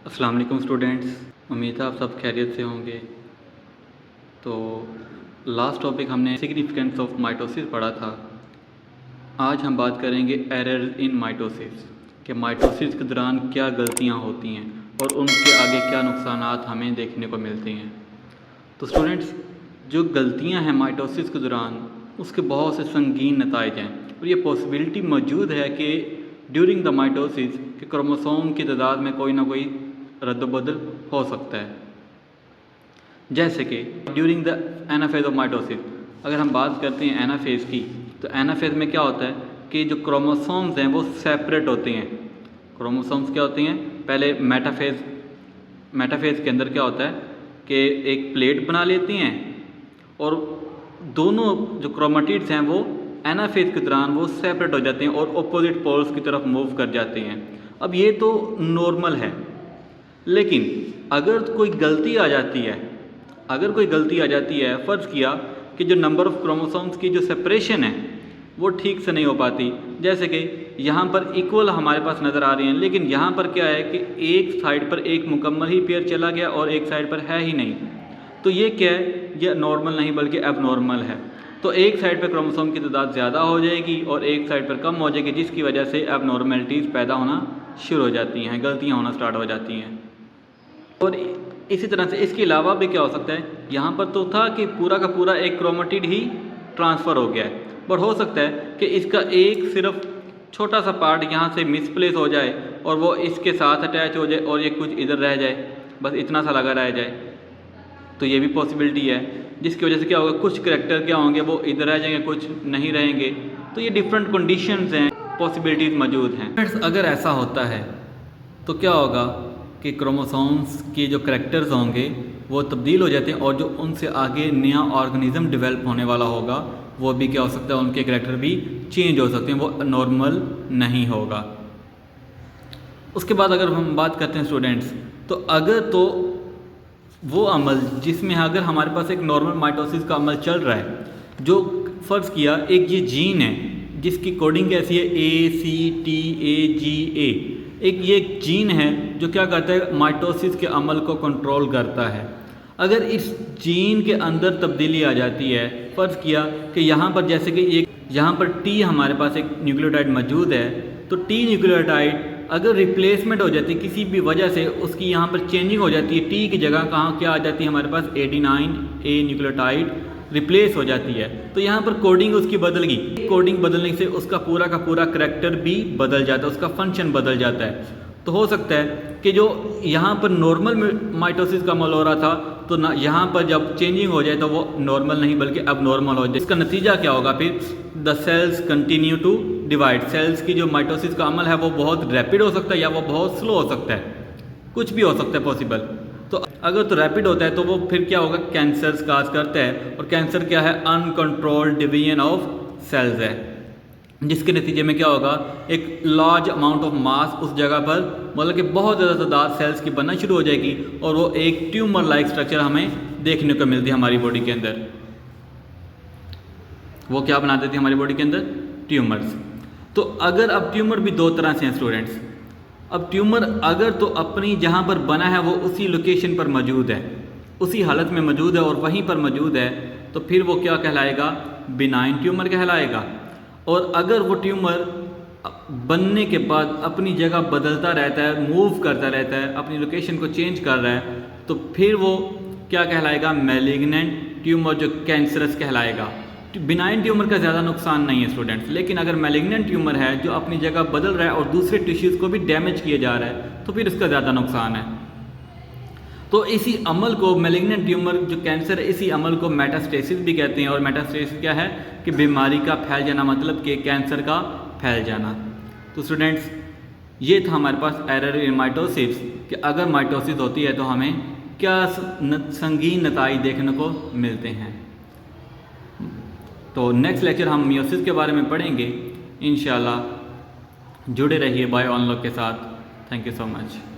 अस्सलाम वालेकुम स्टूडेंट्स, उम्मीद है आप सब खैरियत से होंगे। तो लास्ट टॉपिक हमने सिग्निफिकेंस ऑफ माइटोसिस पढ़ा था। आज हम बात करेंगे एरर इन माइटोसिस कि माइटोसिस के दौरान क्या गलतियां होती हैं और उनके आगे क्या नुकसानात हमें देखने को मिलते हैं। तो स्टूडेंट्स, जो गलतियां हैं माइटोसिस के दौरान उसके बहुत से संगीन नताइज हैं और ये पॉसिबिलिटी मौजूद है कि ड्यूरिंग द माइटोसिस के क्रोमोसोम की तादाद में कोई ना कोई रद्द-बदल हो सकता है। जैसे कि during the anaphase of mitosis, अगर हम बात करते हैं एनाफेज की, तो एनाफेज में क्या होता है कि जो क्रोमोसोम्स हैं वो सेपरेट होते हैं। क्रोमोसोम्स क्या होते हैं, पहले मेटाफेज के अंदर क्या होता है कि एक प्लेट बना लेती हैं और दोनों जो क्रोमेटिड्स हैं वो एनाफेज के दौरान वो सेपरेट हो जाते हैं और अपोजिट पोल्स की तरफ मूव कर जाते हैं। अब ये तो नॉर्मल है, लेकिन अगर कोई गलती आ जाती है, फ़र्ज़ किया कि जो नंबर ऑफ़ क्रोमोसोम्स की जो सेपरेशन है वो ठीक से नहीं हो पाती, जैसे कि यहाँ पर इक्वल हमारे पास नज़र आ रही हैं, लेकिन यहाँ पर क्या है कि एक साइड पर एक मुकम्मल ही पेयर चला गया और एक साइड पर है ही नहीं। तो ये क्या है, ये नॉर्मल नहीं बल्कि एबनॉर्मल है। तो एक साइड पर क्रोमोसोम की तादाद ज़्यादा हो जाएगी और एक साइड पर कम हो जाएगी, जिसकी वजह से एबनॉर्मेलिटीज़ पैदा होना शुरू हो जाती हैं, गलतियाँ होना स्टार्ट हो जाती हैं। और इसी तरह से इसके अलावा भी क्या हो सकता है, यहाँ पर तो था कि पूरा का पूरा एक क्रोमेटिड ही ट्रांसफ़र हो गया है, बट हो सकता है कि इसका एक सिर्फ छोटा सा पार्ट यहाँ से मिसप्लेस हो जाए और वो इसके साथ अटैच हो जाए और ये कुछ इधर रह जाए, बस इतना सा लगा रह जाए। तो ये भी पॉसिबिलिटी है, जिसकी वजह से क्या होगा, कुछ करैक्टर क्या होंगे वो इधर रह जाएंगे, कुछ नहीं रहेंगे। तो ये डिफरेंट कंडीशंस हैं, पॉसिबिलिटीज़ मौजूद हैं। अगर ऐसा होता है तो क्या होगा कि क्रोमोसोम्स के जो करैक्टर्स होंगे वो तब्दील हो जाते हैं और जो उनसे आगे नया ऑर्गेनिज्म डेवलप होने वाला होगा वो भी क्या हो सकता है, उनके करैक्टर भी चेंज हो सकते हैं, वो नॉर्मल नहीं होगा। उसके बाद अगर हम बात करते हैं स्टूडेंट्स, तो अगर तो वो अमल जिसमें अगर हमारे पास एक नॉर्मल माइटोसिस का अमल चल रहा है, जो फ़र्ज़ किया एक ये जीन है जिसकी कोडिंग कैसी है ACTAGA, एक ये जीन है जो क्या करता है, माइटोसिस के अमल को कंट्रोल करता है। अगर इस जीन के अंदर तब्दीली आ जाती है, फ़र्ज़ किया कि यहाँ पर जैसे कि एक यहाँ पर T हमारे पास एक न्यूक्लियोटाइड मौजूद है, तो T न्यूक्लियोटाइड अगर रिप्लेसमेंट हो जाती है किसी भी वजह से, उसकी यहाँ पर चेंजिंग हो जाती है, T की जगह कहाँ क्या आ जाती है हमारे पास ADNINE न्यूक्लियोटाइड रिप्लेस हो जाती है, तो यहाँ पर कोडिंग उसकी बदल गई। कोडिंग बदलने से उसका पूरा का पूरा करैक्टर भी बदल जाता है, उसका फंक्शन बदल जाता है। तो हो सकता है कि जो यहाँ पर नॉर्मल माइटोसिस का अमल हो रहा था, तो ना यहाँ पर जब चेंजिंग हो जाए तो वो नॉर्मल नहीं बल्कि अब नॉर्मल हो जाए। इसका नतीजा क्या होगा फिर, the cells continue to divide. Cells की जो माइटोसिस का अमल है वो बहुत रैपिड हो सकता है या वो बहुत स्लो हो सकता है, कुछ भी हो सकता है पॉसिबल। तो अगर तो रैपिड होता है तो वो फिर क्या होगा, कैंसर्स काज करता है, और कैंसर क्या है, अनकंट्रोल्ड डिवीजन ऑफ सेल्स है, जिसके नतीजे में क्या होगा, एक लार्ज अमाउंट ऑफ मास उस जगह पर, मतलब कि बहुत ज़्यादा तादाद सेल्स की बनना शुरू हो जाएगी और वो एक ट्यूमर लाइक स्ट्रक्चर हमें देखने को मिलती है हमारी बॉडी के अंदर। वो क्या बना देती है हमारी बॉडी के अंदर, ट्यूमर्स। तो अगर अब ट्यूमर भी दो तरह से हैं स्टूडेंट्स। अब ट्यूमर अगर तो अपनी जहाँ पर बना है वो उसी लोकेशन पर मौजूद है, उसी हालत में मौजूद है और वहीं पर मौजूद है, तो फिर वो क्या कहलाएगा, बिनाइन ट्यूमर कहलाएगा। और अगर वो ट्यूमर बनने के बाद अपनी जगह बदलता रहता है, मूव करता रहता है, अपनी लोकेशन को चेंज कर रहा है, तो फिर वो क्या कहलाएगा, मैलिग्नेंट ट्यूमर, जो कैंसरस कहलाएगा। बिनाइन ट्यूमर का ज़्यादा नुकसान नहीं है स्टूडेंट्स, लेकिन अगर मैलिग्नेंट ट्यूमर है जो अपनी जगह बदल रहा है और दूसरे टिश्यूज़ को भी डैमेज किया जा रहा है, तो फिर उसका ज़्यादा नुकसान है। तो इसी अमल को, मैलिग्नेंट ट्यूमर जो कैंसर है, इसी अमल को मेटास्टेसिस भी कहते हैं। और मेटास्टेसिस क्या है कि बीमारी का फैल जाना, मतलब कि कैंसर का फैल जाना। तो स्टूडेंट्स, ये था हमारे पास एरर इन माइटोसिस, कि अगर माइटोसिस होती है तो हमें क्या संगीन नताइज देखने को मिलते हैं। तो नेक्स्ट लेक्चर हम मियोसिस के बारे में पढ़ेंगे इंशाल्लाह। जुड़े रहिए बायो ऑनलॉग के साथ। Thank you so much.